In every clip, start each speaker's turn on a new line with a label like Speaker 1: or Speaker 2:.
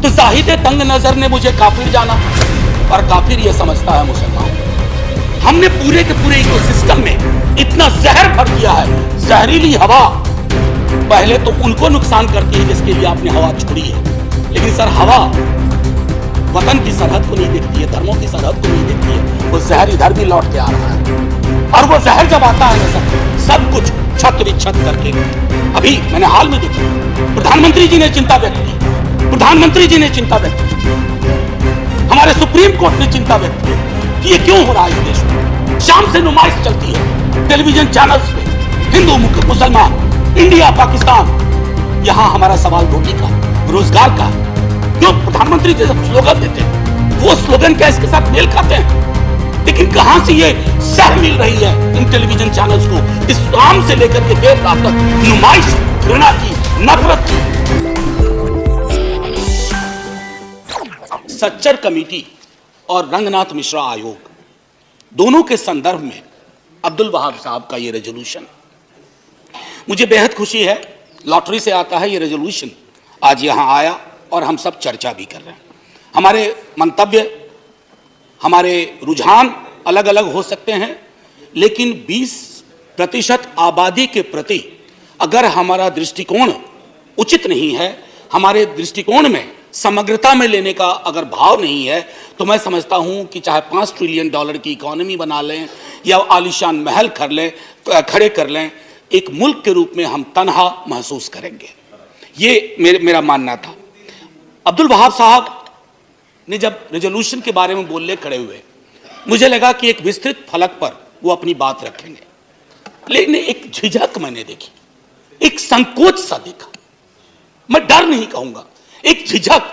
Speaker 1: तो जाहिद तंग नजर ने मुझे काफिर जाना और काफिर यह समझता है मुसलमान। हमने पूरे के पूरे इकोसिस्टम में इतना जहर भर दिया है। जहरीली हवा पहले तो उनको नुकसान करती है जिसके लिए आपने हवा छोड़ी है, लेकिन सर हवा वतन की सरहद को नहीं देखती है, धर्मों की सरहद को नहीं देखती है। वो जहर इधर भी लौट के आ रहा है और वो जहर जब आता है ना सब कुछ छत विच्छत करके। अभी मैंने हाल में देखा प्रधानमंत्री जी ने चिंता व्यक्त की, प्रधानमंत्री जी ने चिंता व्यक्त की, हमारे सुप्रीम कोर्ट ने चिंता व्यक्त की कि ये क्यों हो रहा है इस देश में। शाम से नुमाइश चलती है टेलीविजन चैनल्स पे, हिंदू मुसलमान, इंडिया पाकिस्तान। यहां हमारा सवाल रोटी का, रोजगार का, जो प्रधानमंत्री जी स्लोगन देते हैं वो स्लोगन क्या इसके साथ मेल खाते हैं? लेकिन कहां से ये सह मिल रही है इन टेलीविजन चैनल्स को? इस्लाम से लेकर के देर रात तक नुमाइश, घृणा की, नफरत की। सच्चर कमेटी और रंगनाथ मिश्रा आयोग दोनों के संदर्भ में अब्दुल वहाब साहब का ये रेजोल्यूशन, मुझे बेहद खुशी है। लॉटरी से आता है ये रेजोल्यूशन, आज यहां आया और हम सब चर्चा भी कर रहे हैं। हमारे मंतव्य, हमारे रुझान अलग अलग हो सकते हैं, लेकिन 20% आबादी के प्रति अगर हमारा दृष्टिकोण उचित नहीं है, हमारे दृष्टिकोण में समग्रता में लेने का अगर भाव नहीं है, तो मैं समझता हूं कि चाहे $5 ट्रिलियन की इकोनॉमी बना लें या आलीशान महल खड़े कर लें, एक मुल्क के रूप में हम तन्हा महसूस करेंगे। ये मेरा मानना था। अब्दुल वहाब साहब ने जब रेजोल्यूशन के बारे में बोलने खड़े हुए, मुझे लगा कि एक विस्तृत फलक पर वो अपनी बात रखेंगे, लेकिन एक झिझक मैंने देखी, एक संकोच सा देखा। मैं डर नहीं कहूंगा, एक झिझक,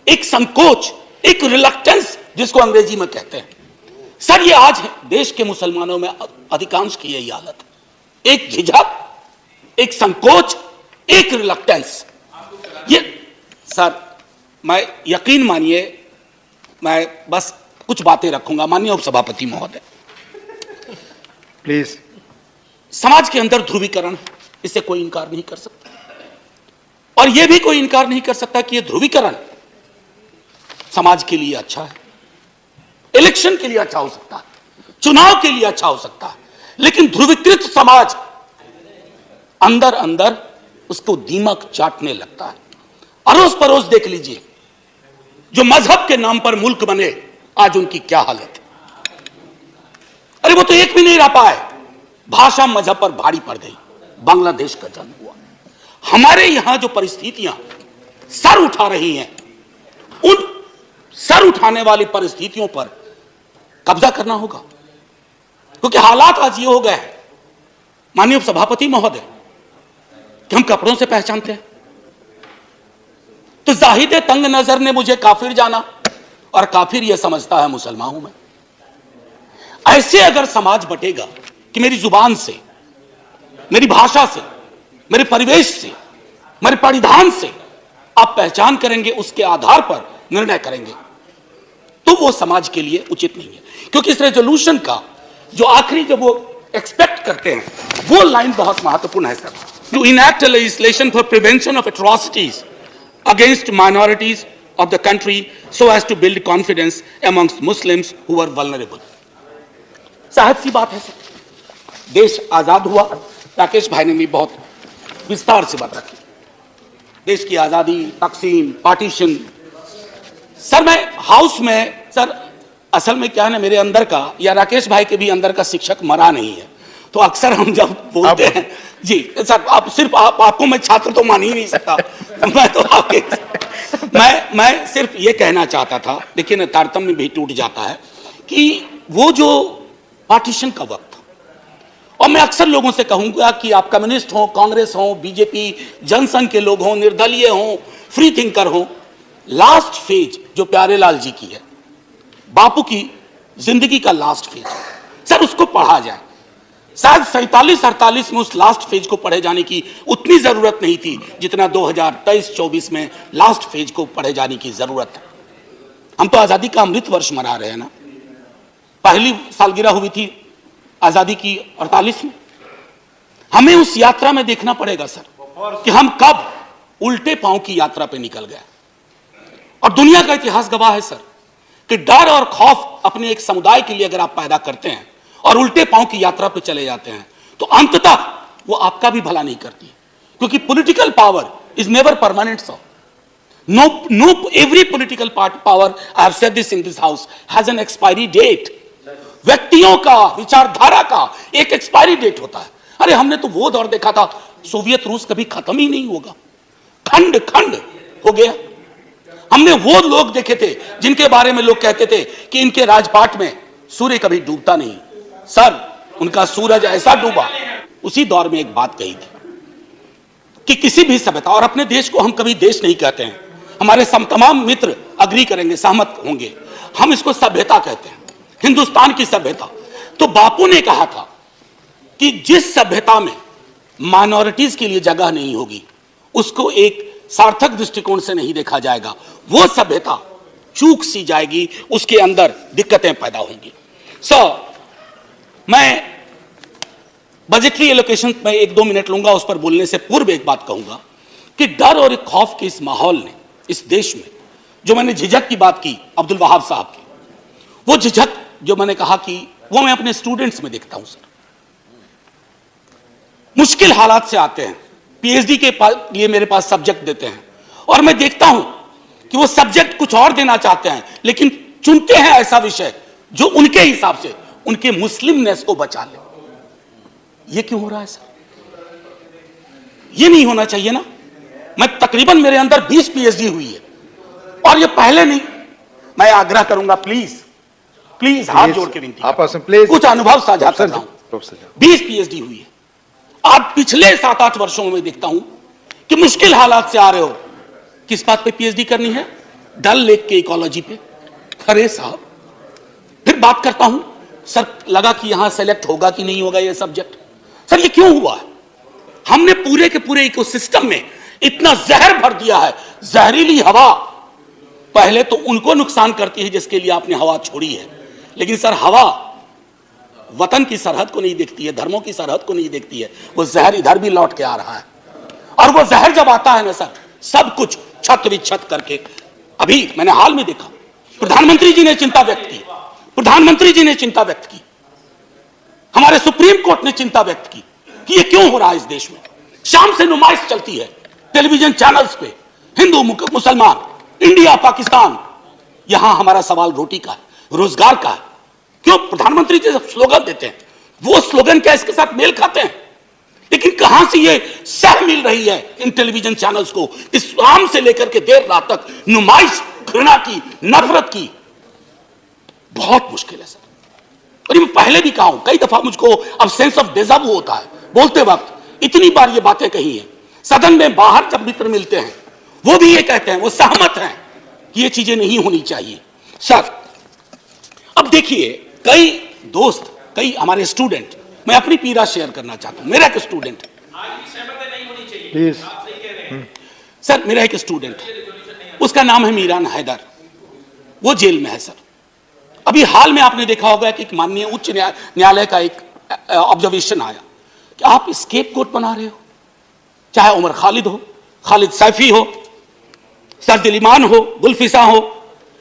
Speaker 1: एक संकोच, एक रिलक्टेंस जिसको अंग्रेजी में कहते हैं। सर ये आज देश के मुसलमानों में अधिकांश की यही हालत है, एक झिझक, एक संकोच, एक रिलक्टेंस। ये सर मैं यकीन मानिए, मैं बस कुछ बातें रखूंगा। माननीय उपसभापति महोदय,
Speaker 2: प्लीज।
Speaker 1: समाज के अंदर ध्रुवीकरण है, इससे कोई इंकार नहीं कर सकता, और यह भी कोई इंकार नहीं कर सकता कि यह ध्रुवीकरण समाज के लिए अच्छा है, इलेक्शन के लिए अच्छा हो सकता है, चुनाव के लिए अच्छा हो सकता है, लेकिन ध्रुवीकृत समाज अंदर अंदर उसको दीमक चाटने लगता है। अड़ोस पड़ोस देख लीजिए, जो मजहब के नाम पर मुल्क बने, आज उनकी क्या हालत है। अरे वो तो एक भी नहीं रह पाए, भाषा मजहब पर भारी पड़ गई। बांग्लादेश का जन्म हुआ। हमारे यहां जो परिस्थितियां सर उठा रही हैं, उन सर उठाने वाली परिस्थितियों पर कब्जा करना होगा, क्योंकि हालात आज ये हो गए हैं माननीय सभापति महोदय कि हम कपड़ों से पहचानते हैं। तो जाहिद तंग नजर ने मुझे काफिर जाना और काफिर यह समझता है मुसलमान हूं मैं। ऐसे अगर समाज बटेगा कि मेरी जुबान से, मेरी भाषा से, मेरे परिवेश से, मेरे परिधान से आप पहचान करेंगे, उसके आधार पर निर्णय करेंगे, तो वो समाज के लिए उचित नहीं है। क्योंकि इस रेजोल्यूशन का जो आखिरी जब वो एक्सपेक्ट करते हैं, वो लाइन बहुत महत्वपूर्ण है sir. To enact a legislation for prevention of atrocities against minorities of the country so as to build confidence amongst Muslims who were vulnerable। साहब सी बात है सर, देश आजाद हुआ, राकेश भाई ने भी बहुत विस्तार से बात रखी, देश की आजादी, तकसीम, पार्टीशन। सर मैं हाउस में, सर असल में क्या है ना, मेरे अंदर का या राकेश भाई के भी अंदर का शिक्षक मरा नहीं है, तो अक्सर हम जब बोलते हैं जी सर, आप सिर्फ आपको मैं छात्र तो मान ही नहीं सकता मैं तो आपके मैं सिर्फ ये कहना चाहता था, लेकिन तारतम्य भी टूट जाता है कि वो जो पार्टीशन का वक्त, और मैं अक्सर लोगों से कहूंगा कि आप कम्युनिस्ट हो, कांग्रेस हो, बीजेपी, जनसंघ के लोग हों, निर्दलीय हो, फ्री थिंकर हो, लास्ट फेज जो प्यारेलाल जी की है, बापू की जिंदगी का लास्ट फेज, सर उसको पढ़ा जाए। शायद 47-48 में उस लास्ट फेज को पढ़े जाने की उतनी जरूरत नहीं थी जितना 2023-24 में लास्ट फेज को पढ़े जाने की जरूरत है। हम तो आजादी का अमृत वर्ष मना रहे हैं ना, पहली सालगिरह हुई थी आजादी की 48 में। हमें उस यात्रा में देखना पड़ेगा सर कि हम कब उल्टे पांव की यात्रा पे निकल गए। और दुनिया का इतिहास गवाह है सर कि डर और खौफ अपने एक समुदाय के लिए अगर आप पैदा करते हैं और उल्टे पांव की यात्रा पर चले जाते हैं तो अंततः वो आपका भी भला नहीं करती, क्योंकि political power is never permanent sir. No, every political power, I have said this in this house, has an expiry date. व्यक्तियों का, विचारधारा का एक एक्सपायरी डेट होता है. अरे हमने तो वो दौर देखा था, सोवियत रूस कभी खत्म ही नहीं होगा, खंड खंड हो गया. हमने वो लोग देखे थे जिनके बारे में लोग कहते थे कि इनके राजपाट में सूर्य कभी डूबता नहीं. सर, उनका सूरज ऐसा डूबा. उसी दौर में एक बात कही थी कि किसी भी सभ्यता, और अपने देश को हम कभी देश नहीं कहते हैं, हमारे तमाम मित्र अग्री करेंगे, सहमत होंगे, हम इसको सभ्यता कहते हैं, हिंदुस्तान की सभ्यता. तो बापू ने कहा था कि जिस सभ्यता में माइनॉरिटीज के लिए जगह नहीं होगी उसको एक सार्थक दृष्टिकोण से नहीं देखा जाएगा, वो सभ्यता चूक सी जाएगी, उसके अंदर दिक्कतें पैदा होंगी. मैं बजटरी एलोकेशन में 1-2 मिनट लूंगा, उस पर बोलने से पूर्व एक बात कहूंगा कि डर और खौफ के इस माहौल ने इस देश में, जो मैंने झिझक की बात की अब्दुल वहाब साहब की, वो झिझक जो मैंने कहा कि वो मैं अपने स्टूडेंट्स में देखता हूं सर. मुश्किल हालात से आते हैं, पीएचडी के लिए मेरे पास सब्जेक्ट देते हैं और मैं देखता हूं कि वो सब्जेक्ट कुछ और देना चाहते हैं लेकिन चुनते हैं ऐसा विषय जो उनके हिसाब से उनके मुस्लिमनेस को बचा ले. ये क्यों हो रहा है सर? ये नहीं होना चाहिए ना. मैं तकरीबन, मेरे अंदर 20 पीएचडी हुई है और ये पहले नहीं. मैं आग्रह करूंगा, प्लीज प्लीज हाथ जोड़ के विनती, कुछ अनुभव साझा कर रहा हूं. 20 पीएचडी हुई है. आप पिछले 7-8 वर्षों में देखता हूं कि मुश्किल हालात से आ रहे हो. किस बात पे पीएचडी करनी है? डल लेक के इकोलॉजी पे. अरे साहब, फिर बात करता हूं, सर लगा कि यहां सेलेक्ट होगा कि नहीं होगा ये सब्जेक्ट. सर ये क्यों हुआ है? हमने पूरे के पूरे इकोसिस्टम में इतना जहर भर दिया है. जहरीली हवा पहले तो उनको नुकसान करती है जिसके लिए आपने हवा छोड़ी है, लेकिन सर हवा वतन की सरहद को नहीं देखती है, धर्मों की सरहद को नहीं देखती है. वो जहर इधर भी लौट के आ रहा है और वो जहर जब आता है ना सर, सब कुछ छत विच्छत करके. अभी मैंने हाल में देखा, प्रधानमंत्री जी ने चिंता व्यक्त की, प्रधानमंत्री जी ने चिंता व्यक्त की, हमारे सुप्रीम कोर्ट ने चिंता व्यक्त की कि ये क्यों हो रहा है इस देश में. शाम से नुमाइश चलती है टेलीविजन चैनल्स पे, हिंदू मुसलमान, इंडिया पाकिस्तान. यहां हमारा सवाल रोटी का है, रोजगार का है. क्यों? प्रधानमंत्री जी जब स्लोगन देते हैं, वो स्लोगन क्या इसके साथ मेल खाते हैं? लेकिन कहां से ये सह मिल रही है इन टेलीविजन चैनल्स को? इस्लाम से लेकर के देर रात तक नुमाइश, घृणा की, नफरत की. बहुत मुश्किल है सर. और मैं पहले भी कहा हूं, कई दफा मुझको अब सेंस ऑफ डेजावू होता है बोलते वक्त. इतनी बार ये बातें कही हैं सदन में, बाहर जब मित्र मिलते हैं वो भी ये कहते हैं, वो सहमत हैं कि ये चीजें नहीं होनी चाहिए. सर अब देखिए, कई दोस्त, कई हमारे स्टूडेंट, मैं अपनी पीड़ा शेयर करना चाहता हूं. मेरा एक स्टूडेंट है सर, मेरा एक स्टूडेंट है, उसका नाम है मीरान हैदर. वो जेल में है सर. अभी हाल में आपने देखा होगा कि माननीय उच्च न्यायालय का एक ऑब्जर्वेशन आया कि आप स्केप कोट बना रहे हो, चाहे उमर खालिद हो, खालिद सैफी हो, सरदिल ईमान हो, गुलफिसा हो,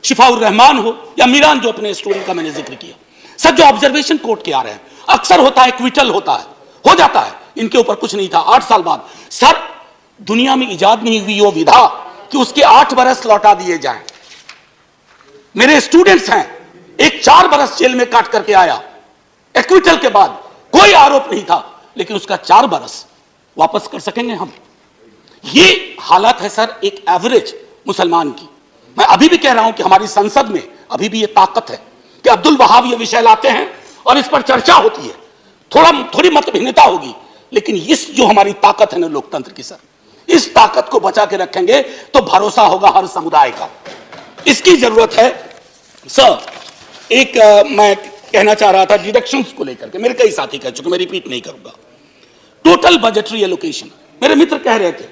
Speaker 1: शिफाउर रहमान हो, या मीरान जो अपने स्टूडेंट का मैंने जिक्र किया. सर जो ऑब्जर्वेशन कोर्ट के आ रहे हैं, अक्सर होता है क्विटल होता है, हो जाता है, इनके ऊपर कुछ नहीं था. 8 साल बाद सर दुनिया में इजाद नहीं हुई वो विधा कि उसके 8 बरस लौटा दिए जाएं. मेरे स्टूडेंट्स हैं, एक 4 बरस जेल में काट करके आया, एक्विटल के बाद कोई आरोप नहीं था, लेकिन उसका 4 बरस वापस कर सकेंगे हम? ये हालत है सर एक एवरेज मुसलमान की. मैं अभी भी कह रहा हूं कि हमारी संसद में अभी भी ये ताकत है कि अब्दुल वहाब ये विषय लाते हैं और इस पर चर्चा होती है. थोड़ी मतभिन्नता होगी, लेकिन इस जो हमारी ताकत है ना लोकतंत्र की सर, इस ताकत को बचा के रखेंगे तो भरोसा होगा हर समुदाय का. इसकी जरूरत है सर. एक मैं कहना चाह रहा था डिडक्शंस को लेकर के, मेरे कई साथी कह चुके, मैं रिपीट नहीं करूंगा. टोटल बजटरी एलोकेशन, मेरे मित्र कह रहे थे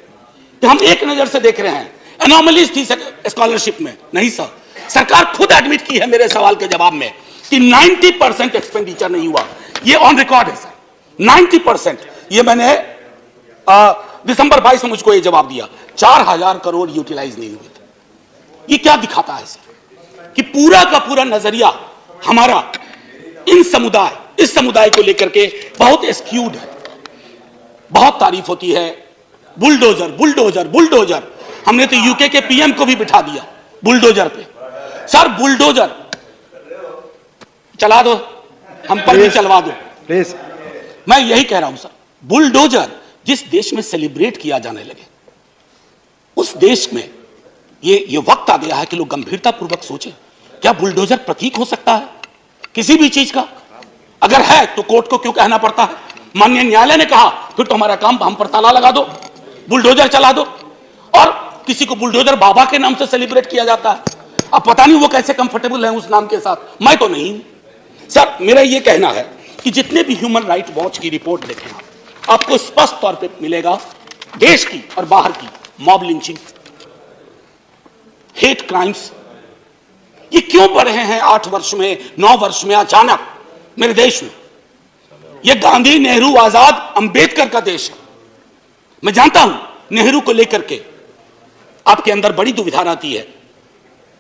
Speaker 1: कि हम एक नजर से देख रहे हैं, एनोमलीज थी स्कॉलरशिप में. नहीं सर, सरकार खुद एडमिट की है मेरे सवाल के जवाब में कि 90% एक्सपेंडिचर नहीं हुआ. ये ऑन रिकॉर्ड है सर, 90%. ये मैंने दिसंबर 22 में मुझको ये जवाब दिया. 4000 करोड़ यूटिलाइज नहीं हुए थे. ये क्या दिखाता है सर कि पूरा का पूरा नजरिया हमारा इस समुदाय को लेकर के बहुत एस्क्यूड है। बहुत तारीफ होती है, बुलडोजर बुलडोजर बुलडोजर। हमने तो यूके के पीएम को भी बिठा दिया बुलडोजर पे। सर बुलडोजर चला दो, हम पर भी चलवा दो प्लीज। मैं यही कह रहा हूं सर, बुलडोजर जिस देश में सेलिब्रेट किया जाने लगे, उस देश में ये वक्त आ गया है कि लोग गंभीरता पूर्वक सोचें, क्या बुलडोजर प्रतीक हो सकता है किसी भी चीज का? अगर है तो कोर्ट को क्यों कहना पड़ता है? माननीय न्यायालय ने कहा फिर तो हमारा काम हम पर ताला लगा दो, बुलडोजर चला दो। और किसी को बुलडोजर बाबा के नाम से सेलिब्रेट किया जाता है। अब पता नहीं वो कैसे कंफर्टेबल है उस नाम के साथ, मैं तो नहीं। सर मेरा ये कहना है कि जितने भी ह्यूमन राइट वॉच की रिपोर्ट देखें आपको स्पष्ट तौर पे मिलेगा, देश की और बाहर की मॉब लिंचिंग, हेट क्राइम्स, ये क्यों बढ़ रहे हैं 8 वर्ष में 9 वर्ष में अचानक मेरे देश में? ये गांधी, नेहरू, आजाद, अंबेडकर का देश है। मैं जानता हूं नेहरू को लेकर के आपके अंदर बड़ी दुविधा रहती है।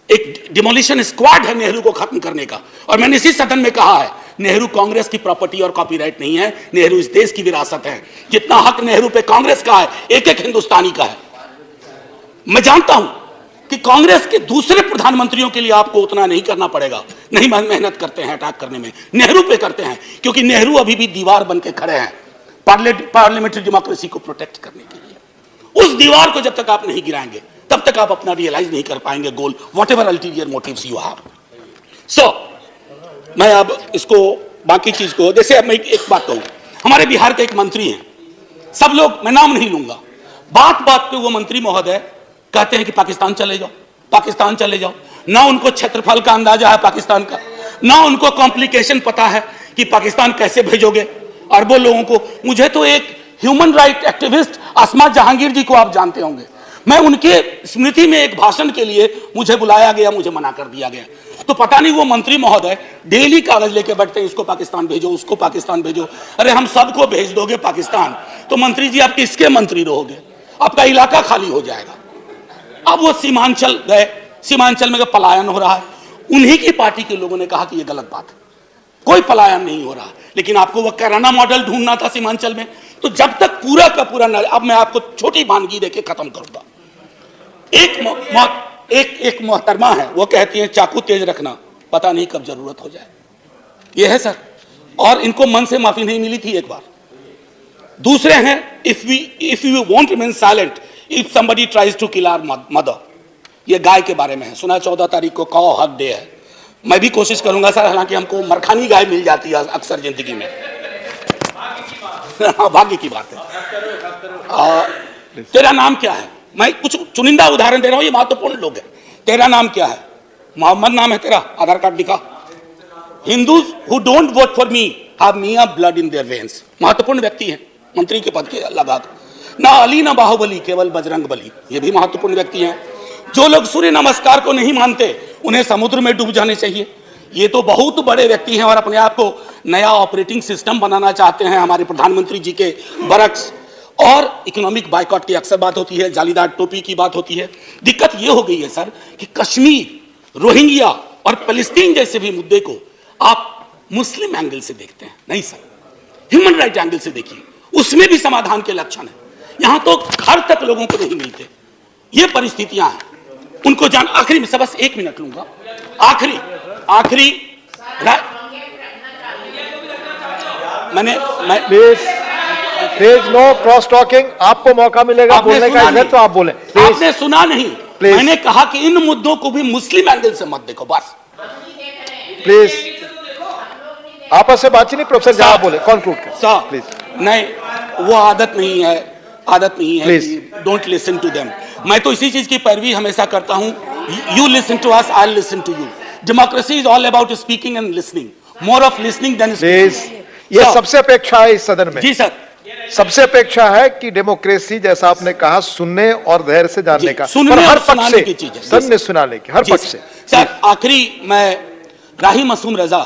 Speaker 1: एक डिमोलिशन स्क्वाड है नेहरू को खत्म करने का, और मैंने इसी सदन में कहा है नेहरू कांग्रेस की प्रॉपर्टी और कॉपीराइट नहीं है, नेहरू इस देश की विरासत है। जितना हक नेहरू पे कांग्रेस का है, एक एक हिंदुस्तानी का है। मैं जानता हूं कि कांग्रेस के दूसरे प्रधानमंत्रियों के लिए आपको उतना नहीं करना पड़ेगा, नहीं मेहनत करते हैं अटैक करने में, नेहरू पे करते हैं, क्योंकि नेहरू अभी भी दीवार बन के खड़े हैं पार्लियामेंट्री डेमोक्रेसी को प्रोटेक्ट करने के लिए। उस दीवार को जब तक आप नहीं गिराएंगे तब तक आप अपना रियलाइज नहीं कर पाएंगे goal, whatever ulterior motives you have. So मैं अब इसको बाकी चीज को, जैसे अब मैं एक बात कहूं, हमारे बिहार के एक मंत्री हैं, सब लोग, मैं नाम नहीं लूंगा, बात बात पे वो मंत्री महोदय कहते हैं कि पाकिस्तान चले जाओ, पाकिस्तान चले जाओ। ना उनको क्षेत्रफल का अंदाजा है पाकिस्तान का, ना उनको कॉम्प्लिकेशन पता है कि पाकिस्तान कैसे भेजोगे अरबों लोगों को। मुझे तो एक ह्यूमन राइट एक्टिविस्ट अस्मा जहांगीर जी को आप जानते होंगे, मैं उनके स्मृति में एक भाषण के लिए मुझे बुलाया गया, मुझे मना कर दिया गया। तो पता नहीं वो मंत्री महोदय डेली कागज लेके बैठते हैं, इसको पाकिस्तान भेजो, उसको पाकिस्तान भेजो। अरे हम सबको भेज दोगे पाकिस्तान तो मंत्री जी आप किसके मंत्री रहोगे? आपका इलाका खाली हो जाएगा। अब वो सीमांचल गए, सीमांचल में पलायन हो रहा है, उन्हीं की पार्टी के लोगों ने कहा कि ये गलत बात है, कोई पलायन नहीं हो रहा, लेकिन आपको वो कैराना मॉडल ढूंढना था सीमांचल में। तो जब तक पूरा का पूरा अब मैं आपको छोटी वानगी देके खत्म करूंगा। एक मोहतरमा है, वो कहती है चाकू तेज रखना, पता नहीं कब जरूरत हो जाए। ये है सर, और इनको मन से माफी नहीं मिली थी एक बार। दूसरे हैं if you want remain silent if somebody tries to kill our mother. ये गाय के बारे में है, सुना 14 तारीख को काऊ हक डे है। मैं भी कोशिश करूंगा सर, हालांकि हमको मरखानी गाय मिल जाती है अक्सर जिंदगी में। भाग्य की बात है। तेरा नाम क्या है? मैं कुछ चुनिंदा उदाहरण दे रहा हूं, ये महत्वपूर्ण लोग हैं। तेरा नाम क्या है? मोहम्मद नाम है तेरा, आधार कार्ड दिखा। Hindus who don't vote for me have miyan blood in their veins. महत्वपूर्ण व्यक्ति हैं, मंत्री के पद के लगा। ना अली ना बाहुबली, केवल बजरंग बली, ये भी महत्वपूर्ण व्यक्ति हैं। जो लोग सूर्य नमस्कार को नहीं मानते उन्हें समुद्र में डूब जाने चाहिए। ये तो बहुत बड़े व्यक्ति हैं और अपने आप को नया ऑपरेटिंग सिस्टम बनाना चाहते हैं। हमारे प्रधानमंत्री जी के बरक्स। और इकोनॉमिक बाइकॉट की अक्सर बात होती है, जालीदार टोपी की बात होती है। दिक्कत यह हो गई है सर कि कश्मीर, रोहिंग्या और फलस्तीन जैसे भी मुद्दे को आप मुस्लिम एंगल से देखते हैं। नहीं सर, ह्यूमन राइट एंगल से देखिए, उसमें भी समाधान के लक्षण है। यहां तो घर तक लोगों को नहीं मिलते। ये परिस्थितियां हैं, उनको जान। आखिरी में सब, बस 1 मिनट लूंगा, आखिरी
Speaker 2: प्लीज नो क्रॉस टॉकिंग। आपको मौका मिलेगा बोलने का, अगर तो आप बोले।
Speaker 1: आपने सुना नहीं, मैंने कहा कि इन मुद्दों को भी मुस्लिम एंगल से मत देखो, बस।
Speaker 2: प्लीज आपस से बातचीत नहीं, प्रोफेसर जहां बोले कंक्लूड कर प्लीज।
Speaker 1: नहीं, वो आदत नहीं है please don't listen to them. मैं तो इसी चीज की पैरवी हमेशा करता हूं, you listen to us, I listen to you. Democracy is all about speaking and listening, more of listening than speaking.
Speaker 2: ये सबसे अपेक्षा है इस सदन में।
Speaker 1: जी सर,
Speaker 2: सबसे अपेक्षा है कि डेमोक्रेसी, जैसा आपने कहा, सुनने और धैर्य से जानने का,
Speaker 1: सुनने
Speaker 2: हर
Speaker 1: और सुनाने की चीज है,
Speaker 2: सुनने सुनाने की हर पक्ष से।
Speaker 1: सर आखिरी, मैं राही मासूम रजा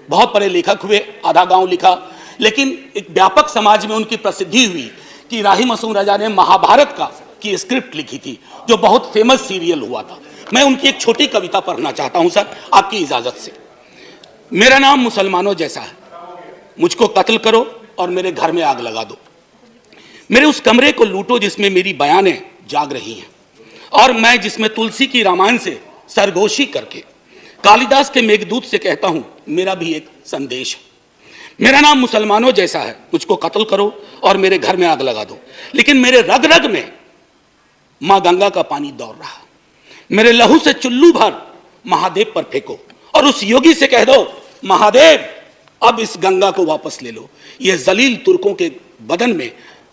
Speaker 1: बहुत बड़े लेखक हुए, आधा गांव लिखा, लेकिन एक व्यापक समाज में उनकी प्रसिद्धि हुई कि राही मासूम रजा ने महाभारत की स्क्रिप्ट लिखी थी, जो बहुत फेमस सीरियल हुआ था। मैं उनकी एक छोटी कविता पढ़ना चाहता हूं सर, आपकी इजाजत से। मेरा नाम मुसलमानों जैसा है, मुझको कत्ल करो और मेरे घर में आग लगा दो। मेरे उस कमरे को लूटो जिसमें मेरी बयानें जाग रही हैं, और मैं जिसमें तुलसी की रामायण से सरगोशी करके कालिदास के मेघदूत से कहता हूं मेरा भी एक संदेश है। मेरा नाम मुसलमानों जैसा है, मुझको कत्ल करो और मेरे घर में आग लगा दो, लेकिन मेरे रग रग में मां गंगा का पानी दौड़ रहा। मेरे लहू से चुल्लू भर महादेव पर फेंको और उस योगी से कह दो महादेव अब इस गंगा को वापस ले लो। यह जलील तुर्कों के बदन में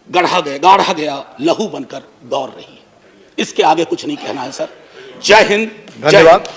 Speaker 1: गाढ़ा गया लहू बनकर दौड़ रही है। इसके आगे कुछ नहीं कहना है सर। जय हिंद,
Speaker 2: धन्यवाद।